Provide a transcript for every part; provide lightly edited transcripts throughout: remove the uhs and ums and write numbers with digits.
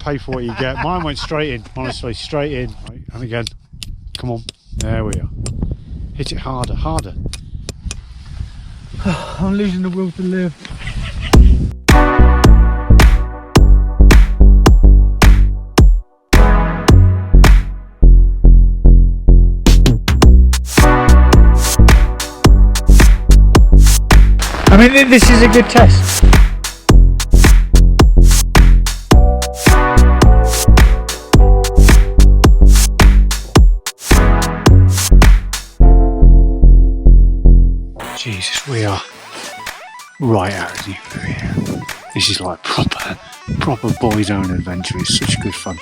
pay for what you get. Mine went straight in, honestly, straight in. Right, and again, come on, there we are. Hit it harder, harder. I'm losing the will to live. I mean, this is a good test. Jesus, we are right out of here. This is like proper boys' own adventure. It's such good fun.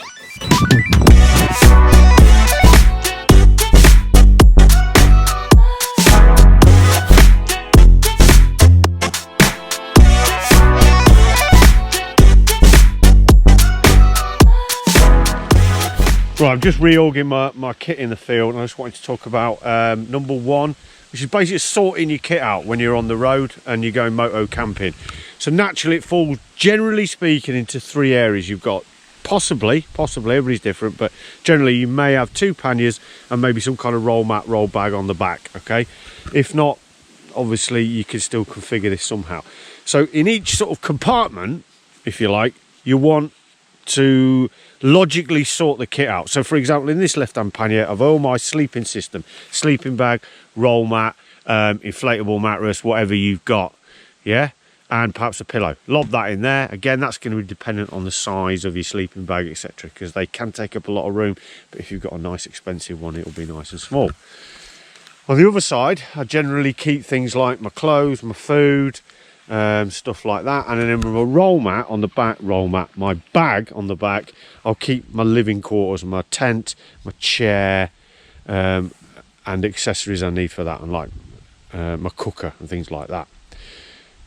Right, I'm just reorging my kit in the field, and I just wanted to talk about number one, which is basically sorting your kit out when you're on the road and you're going moto camping. So naturally it falls, generally speaking, into three areas. You've got possibly, everybody's different, but generally you may have 2 panniers and maybe some kind of roll mat, roll bag on the back, okay? If not, obviously you can still configure this somehow. So in each sort of compartment, if you like, you want to logically sort the kit out. So for example, in this left-hand pannier, I've all my sleeping system, sleeping bag, roll mat, inflatable mattress, whatever you've got, yeah, and perhaps a pillow. Lob that in there. Again, that's going to be dependent on the size of your sleeping bag, etc., because they can take up a lot of room, but if you've got a nice expensive one, it'll be nice and small. On the other side, I generally keep things like my clothes, my food, stuff like that, and then with a roll mat on the back, my bag on the back, I'll keep my living quarters, my tent, my chair, and accessories I need for that, and like my cooker and things like that.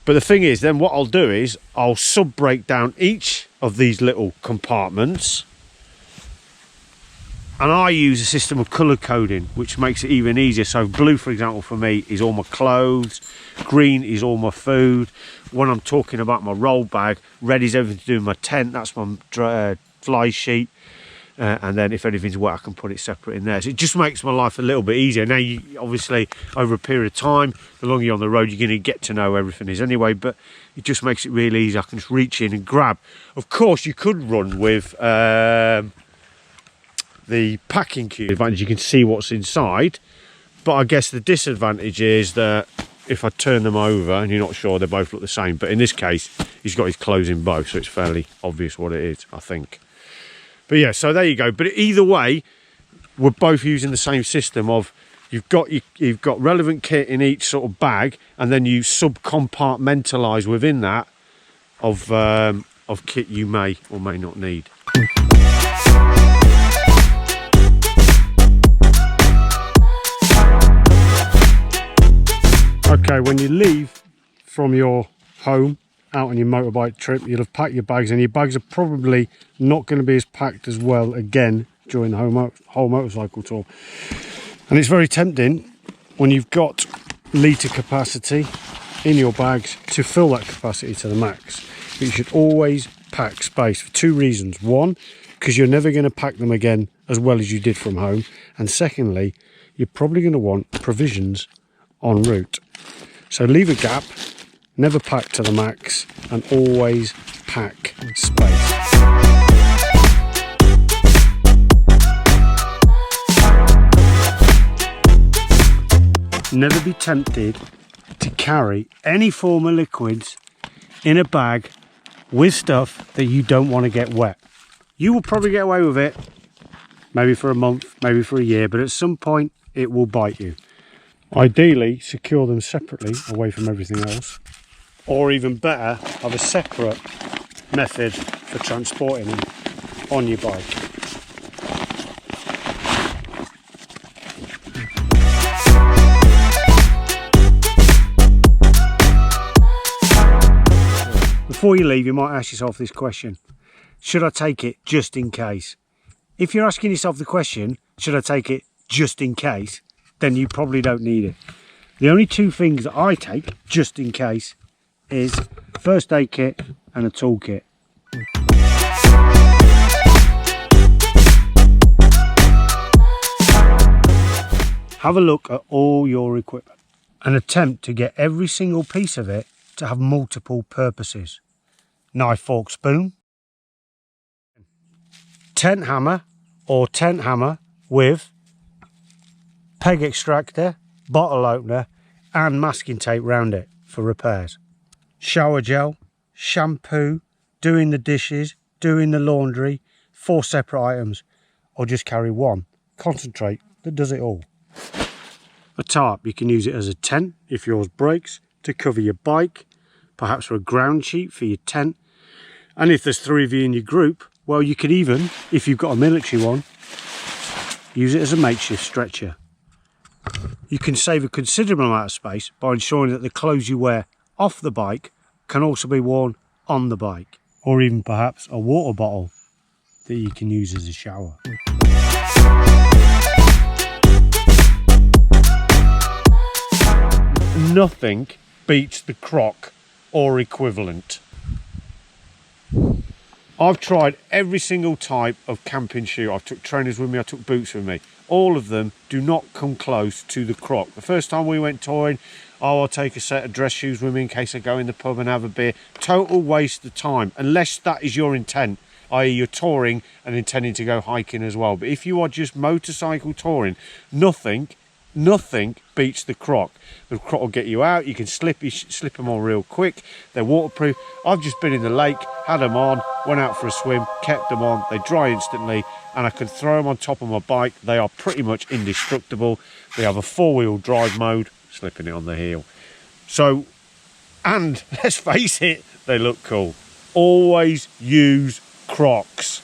But the thing is, then what I'll do is I'll sub break down each of these little compartments, and I use a system of colour coding, which makes it even easier. So blue, for example, for me is all my clothes, green is all my food. When I'm talking about my roll bag, red is everything to do with my tent, that's my fly sheet. And then if anything's wet, I can put it separate in there. So it just makes my life a little bit easier. Now, you obviously, over a period of time, the longer you're on the road, you're going to get to know everything is anyway, but it just makes it really easy. I can just reach in and grab. Of course, you could run with the packing cube. Advantage, you can see what's inside, but I guess the disadvantage is that if I turn them over and you're not sure, they both look the same. But in this case, he's got his clothes in both, so it's fairly obvious what it is, I think. But yeah, so there you go. But either way, we're both using the same system of you've got relevant kit in each sort of bag, and then you sub-compartmentalise within that of kit you may or may not need. Okay, when you leave from your home out on your motorbike trip, you'll have packed your bags, and your bags are probably not going to be as packed as well again during the whole motorcycle tour. And it's very tempting when you've got litre capacity in your bags to fill that capacity to the max. But you should always pack space for 2 reasons. One, because you're never going to pack them again as well as you did from home. And secondly, you're probably going to want provisions en route. So leave a gap, never pack to the max, and always pack space. Never be tempted to carry any form of liquids in a bag with stuff that you don't want to get wet. You will probably get away with it, maybe for a month, maybe for a year, but at some point it will bite you. Ideally, secure them separately away from everything else, or even better, have a separate method for transporting them on your bike. Before you leave, you might ask yourself this question: should I take it just in case? If you're asking yourself the question, should I take it just in case, then you probably don't need it. The only 2 things that I take just in case is first aid kit and a toolkit. Have a look at all your equipment and attempt to get every single piece of it to have multiple purposes. Knife, fork, spoon, tent hammer or tent hammer with peg extractor, bottle opener and masking tape round it for repairs. Shower gel, shampoo, doing the dishes, doing the laundry, 4 separate items, or just carry one. Concentrate that does it all. A tarp, you can use it as a tent if yours breaks, to cover your bike, perhaps for a ground sheet for your tent. And if there's 3 of you in your group, well, you could even, if you've got a military one, use it as a makeshift stretcher. You can save a considerable amount of space by ensuring that the clothes you wear off the bike can also be worn on the bike, or even perhaps a water bottle that you can use as a shower. Nothing beats the croc or equivalent. I've tried every single type of camping shoe. I took trainers with me, I took boots with me. All of them do not come close to the croc. The first time we went touring, oh, I'll take a set of dress shoes with me in case I go in the pub and have a beer. Total waste of time, unless that is your intent, i.e. you're touring and intending to go hiking as well. But if you are just motorcycle touring, nothing beats the croc. The croc will get you out, you can slip them on real quick, they're waterproof. I've just been in the lake, had them on, went out for a swim, kept them on, they dry instantly, and I can throw them on top of my bike. They are pretty much indestructible. They have a 4-wheel drive mode, slipping it on the heel. So, and let's face it, they look cool. Always use Crocs.